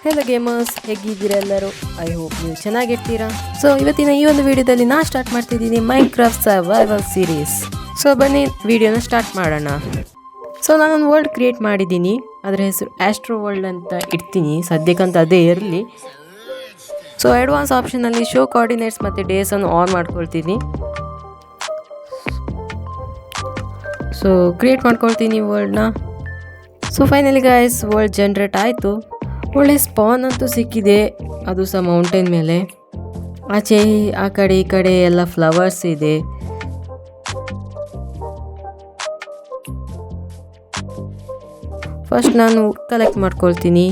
Hello gamers, ಹೇಗಿದ್ದೀರಾ ಎಲ್ಲರೂ? I hope ನೀವು ಚೆನ್ನಾಗಿರ್ತೀರಾ. ಸೊ ಇವತ್ತಿನ ಈ ಒಂದು ವಿಡಿಯೋದಲ್ಲಿ ನಾನು ಸ್ಟಾರ್ಟ್ ಮಾಡ್ತಿದ್ದೀನಿ ಮೈನ್ಕ್ರಾಫ್ಟ್ ಸರ್ವೈವಲ್ ಸೀರೀಸ್. ಸೊ ಬನ್ನಿ ವಿಡಿಯೋನ ಸ್ಟಾರ್ಟ್ ಮಾಡೋಣ. ಸೊ ನಾನೊಂದು ವರ್ಲ್ಡ್ ಕ್ರಿಯೇಟ್ ಮಾಡಿದ್ದೀನಿ, ಅದರ ಹೆಸರು ಆಸ್ಟ್ರೋ ವರ್ಲ್ಡ್ ಅಂತ ಇಡ್ತೀನಿ ಸದ್ಯಕ್ಕಂತ, ಅದೇ ಇರಲಿ. ಸೊ ಅಡ್ವಾನ್ಸ್ ಆಪ್ಷನಲ್ಲಿ ಶೋ ಕೋಆರ್ಡಿನೇಟ್ಸ್ ಮತ್ತು ಡೇಸನ್ನು ಆನ್ ಮಾಡ್ಕೊಳ್ತೀನಿ. ಸೊ ಕ್ರಿಯೇಟ್ ಮಾಡ್ಕೊಳ್ತೀನಿ ವರ್ಲ್ಡ್ನ. So finally guys, world generate ಆಯಿತು. ಒಳ್ಳೆ ಸ್ಪಾನ್ ಅಂತೂ ಸಿಕ್ಕಿದೆ, ಅದು ಸಹ ಮೌಂಟೇನ್ ಮೇಲೆ. ಆಚೆ ಆ ಕಡೆ ಈ ಕಡೆ ಎಲ್ಲ ಫ್ಲವರ್ಸ್ ಇದೆ. ಫಸ್ಟ್ ನಾನು ಕಲೆಕ್ಟ್ ಮಾಡ್ಕೊಳ್ತೀನಿ.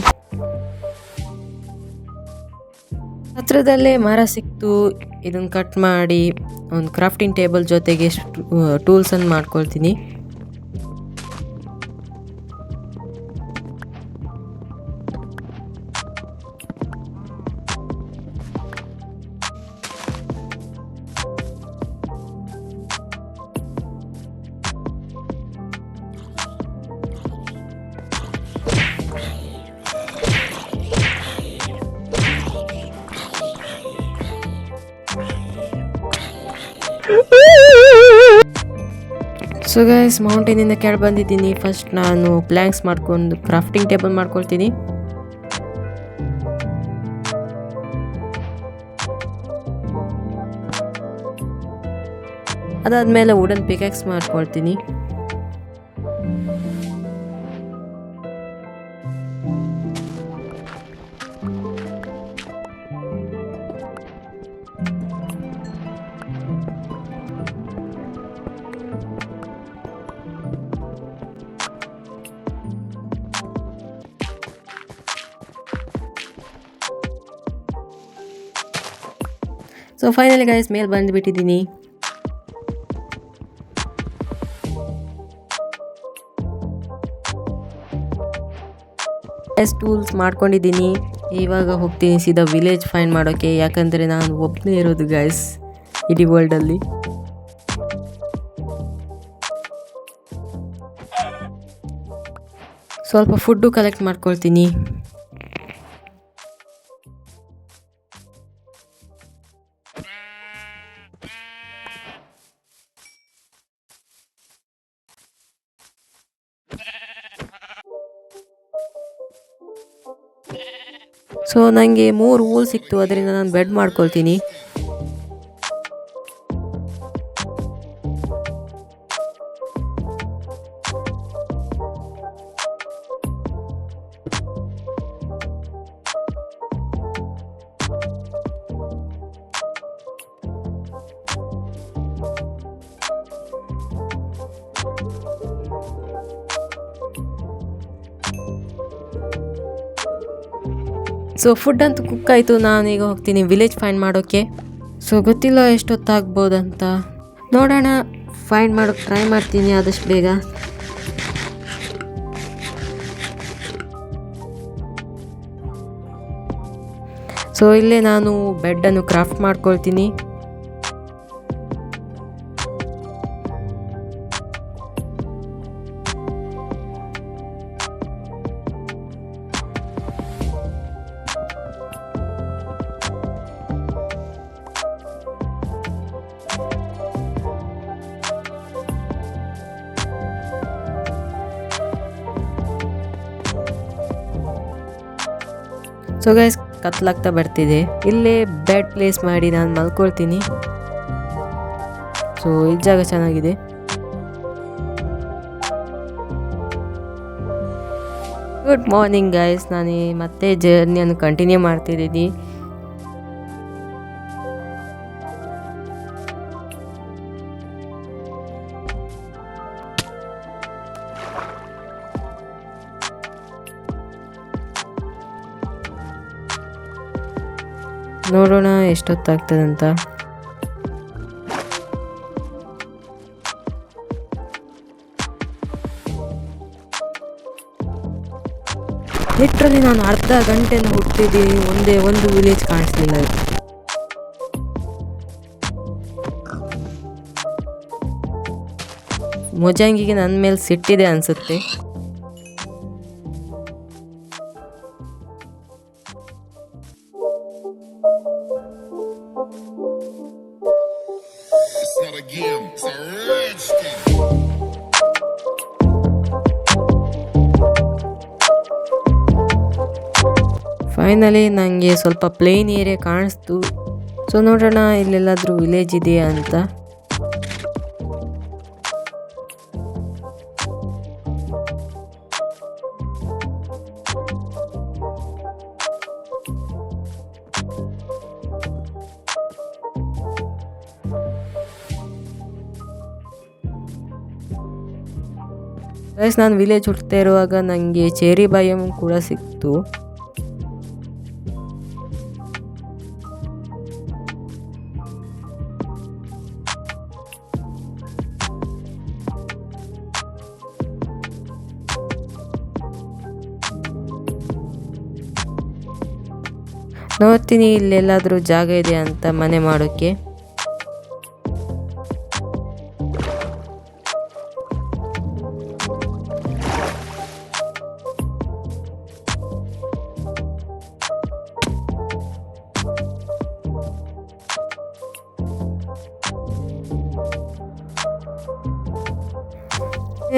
ಹತ್ರದಲ್ಲೇ ಮರ ಸಿಕ್ತು, ಇದನ್ನು ಕಟ್ ಮಾಡಿ ಒಂದು ಕ್ರಾಫ್ಟಿಂಗ್ ಟೇಬಲ್ ಜೊತೆಗೆ ಟೂಲ್ಸನ್ನು ಮಾಡ್ಕೊಳ್ತೀನಿ. ಸೊ ಗೈಸ್, ಮೌಂಟೇನಿಂದ ಕೆಳಗೆ ಬಂದಿದ್ದೀನಿ. ಫಸ್ಟ್ ನಾನು ಪ್ಲ್ಯಾಂಕ್ಸ್ ಮಾಡ್ಕೊಂಡು ಕ್ರಾಫ್ಟಿಂಗ್ ಟೇಬಲ್ ಮಾಡ್ಕೊಳ್ತೀನಿ. ಅದಾದಮೇಲೆ ವುಡನ್ ಪಿಕ್ಯಾಕ್ಸ್ ಮಾಡ್ಕೊಳ್ತೀನಿ. ಸೊ ಫೈನಲಿ ಗೈಸ್, ಮೇಲೆ ಬಂದುಬಿಟ್ಟಿದ್ದೀನಿ. ಟೂಲ್ಸ್ ಮಾಡ್ಕೊಂಡಿದ್ದೀನಿ. ಇವಾಗ ಹೋಗ್ತೀನಿ ಸೀದಾ ವಿಲೇಜ್ ಫೈಂಡ್ ಮಾಡೋಕ್ಕೆ, ಯಾಕಂದರೆ ನಾನು ಒಬ್ಬನೇ ಇರೋದು ಗೈಸ್ ಇಡೀ ವರ್ಲ್ಡಲ್ಲಿ. ಸ್ವಲ್ಪ ಫುಡ್ಡು ಕಲೆಕ್ಟ್ ಮಾಡ್ಕೊಳ್ತೀನಿ. ಸೊ ನನಗೆ 3 ವೂಲ್ ಸಿಕ್ತು, ಅದರಿಂದ ನಾನು ಬೆಡ್ ಮಾಡ್ಕೊಳ್ತೀನಿ. ಸೊ ಫುಡ್ ಅಂತೂ ಕುಕ್ ಆಯಿತು, ನಾನೀಗ ಹೋಗ್ತೀನಿ ವಿಲೇಜ್ ಫೈಂಡ್ ಮಾಡೋಕ್ಕೆ. ಸೊ ಗೊತ್ತಿಲ್ಲ ಎಷ್ಟೊತ್ತಾಗ್ಬೋದಂತ, ನೋಡೋಣ. ಫೈಂಡ್ ಮಾಡೋಕ್ಕೆ ಟ್ರೈ ಮಾಡ್ತೀನಿ ಆದಷ್ಟು ಬೇಗ. ಸೊ ಇಲ್ಲೇ ನಾನು ಬೆಡ್ಡನ್ನು ಕ್ರಾಫ್ಟ್ ಮಾಡ್ಕೊಳ್ತೀನಿ. ಸೊ ಗೈಸ್, ಕತ್ಲಾಗ್ತಾ ಬರ್ತಿದೆ. ಇಲ್ಲೇ ಬೆಡ್ ಪ್ಲೇಸ್ ಮಾಡಿ ನಾನು ಮಲ್ಕೊಳ್ತೀನಿ. ಸೊ ಈ ಜಾಗ ಚೆನ್ನಾಗಿದೆ. ಗುಡ್ ಮಾರ್ನಿಂಗ್ ಗೈಸ್, ನಾನು ಮತ್ತೆ ಜರ್ನಿಯನ್ನು ಕಂಟಿನ್ಯೂ ಮಾಡ್ತಿದ್ದೀನಿ. ನೋಡೋಣ ಎಷ್ಟೊತ್ತಾಗ್ತದಂತ. ಲಿಟ್ರಲಿ ನಾನು ಅರ್ಧ ಗಂಟೆನ ಹುಟ್ಟಿದ್ದೀನಿ, ಒಂದು ವಿಲೇಜ್ ಕಾಣಿಸ್ಲಿಲ್ಲ. ಮೊಜಾಂಗಿಗೆ ನನ್ನ ಮೇಲೆ ಸಿಟ್ಟಿದೆ ಅನಿಸುತ್ತೆ. ಫೈನಲಿ ನನಗೆ ಸ್ವಲ್ಪ ಪ್ಲೇನ್ ಏರಿಯಾ ಕಾಣಿಸ್ತು. ಸೊ ನೋಡೋಣ ಇಲ್ಲೆಲ್ಲಾದರೂ ವಿಲೇಜ್ ಇದೆಯಾ ಅಂತ. ಗೈಸ್ ನಾನು ವಿಲೇಜ್ ಹುಡ್ತಾ ಇರುವಾಗ ನನಗೆ ಚೇರಿ ಬಯಮ್ ಕೂಡ ಸಿಕ್ತು. ನೋಡ್ತೀನಿ ಇಲ್ಲೆಲ್ಲಾದರೂ ಜಾಗ ಇದೆ ಅಂತ ಮನೆ ಮಾಡೋಕ್ಕೆ.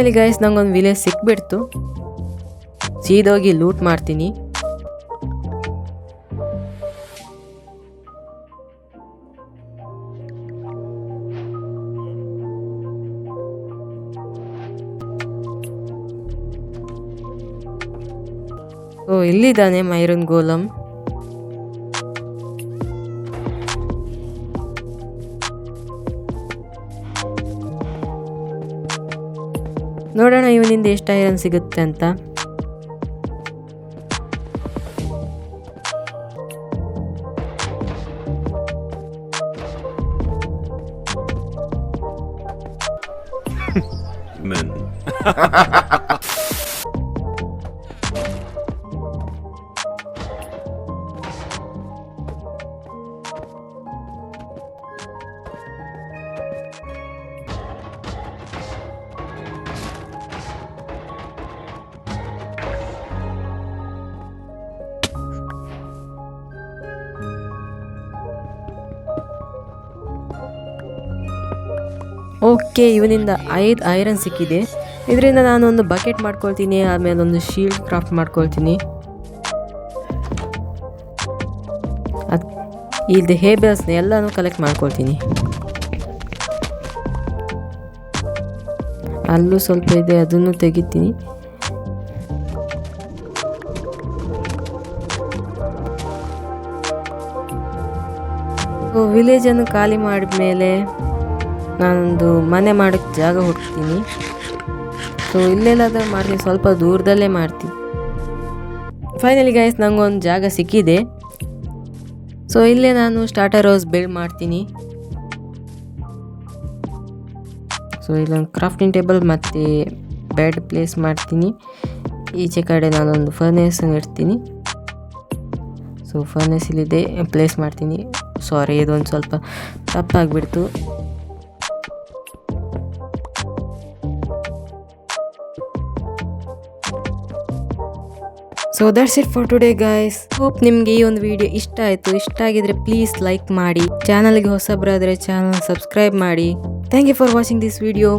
ಇಲ್ಲಿ ಗೈಸ್ ನಂಗೊಂದು ವಿಲೇಜ್ ಸಿಕ್ಬಿಡ್ತು. ಸೀದೋಗಿ ಲೂಟ್ ಮಾಡ್ತೀನಿ. ಓ ಇಲ್ಲಿದ್ದಾನೆ ಮೈರನ್ ಗೋಲಮ್. ನೋಡೋಣ ಇವನಿಂದ ಎಷ್ಟು ಐರನ್ ಸಿಗುತ್ತೆ ಅಂತ. ಓಕೆ ಇವನಿಂದ 5 ಐರನ್ ಸಿಕ್ಕಿದೆ. ಇದರಿಂದ ನಾನೊಂದು ಬಕೆಟ್ ಮಾಡ್ಕೊಳ್ತೀನಿ, ಆಮೇಲೆ ಒಂದು ಶೀಲ್ಡ್ ಕ್ರಾಫ್ಟ್ ಮಾಡ್ಕೊಳ್ತೀನಿ. ಇದು ಹೇಬಲ್ಸ್ನ ಎಲ್ಲನೂ ಕಲೆಕ್ಟ್ ಮಾಡ್ಕೊಳ್ತೀನಿ. ಅಲ್ಲೂ ಸ್ವಲ್ಪ ಇದೆ, ಅದನ್ನು ತೆಗಿತೀನಿ. ವಿಲೇಜನ್ನು ಖಾಲಿ ಮಾಡಿದ್ಮೇಲೆ ನಾನೊಂದು ಮನೆ ಮಾಡೋಕ್ಕೆ ಜಾಗ ಹುಡುಕ್ತೀನಿ. ಸೊ ಇಲ್ಲೆಲ್ಲಾದರೂ ಮಾಡ್ತೀನಿ, ಸ್ವಲ್ಪ ದೂರದಲ್ಲೇ ಮಾಡ್ತೀನಿ. ಫೈನಲಿ ಗೈಸ್ ನನಗೊಂದು ಜಾಗ ಸಿಕ್ಕಿದೆ. ಸೊ ಇಲ್ಲೇ ನಾನು ಸ್ಟಾರ್ಟರ್ ಹೌಸ್ ಬಿಲ್ಡ್ ಮಾಡ್ತೀನಿ. ಸೊ ಇಲ್ಲೊಂದು ಕ್ರಾಫ್ಟಿಂಗ್ ಟೇಬಲ್ ಮತ್ತು ಬೆಡ್ ಪ್ಲೇಸ್ ಮಾಡ್ತೀನಿ. ಈಚೆ ಕಡೆ ನಾನೊಂದು ಫರ್ನೇಸನ್ನು ಇಡ್ತೀನಿ. ಸೊ ಫರ್ನೇಸ್ ಇಲ್ಲಿದೆ, ಪ್ಲೇಸ್ ಮಾಡ್ತೀನಿ. ಸಾರಿ ಇದೊಂದು ಸ್ವಲ್ಪ ತಪ್ಪಾಗಿಬಿಡ್ತು. So that's it for today guys. Hope ನಿಮಗೆ ಈ ಒಂದು ವಿಡಿಯೋ ಇಷ್ಟ ಆಯಿತು. ಇಷ್ಟ ಆಗಿದ್ರೆ ಪ್ಲೀಸ್ ಲೈಕ್ ಮಾಡಿ, ಚಾನಲ್ಗೆ ಹೊಸಬರಾದರೆ ಚಾನಲ್ ಸಬ್ಸ್ಕ್ರೈಬ್ ಮಾಡಿ. Thank you for watching this video.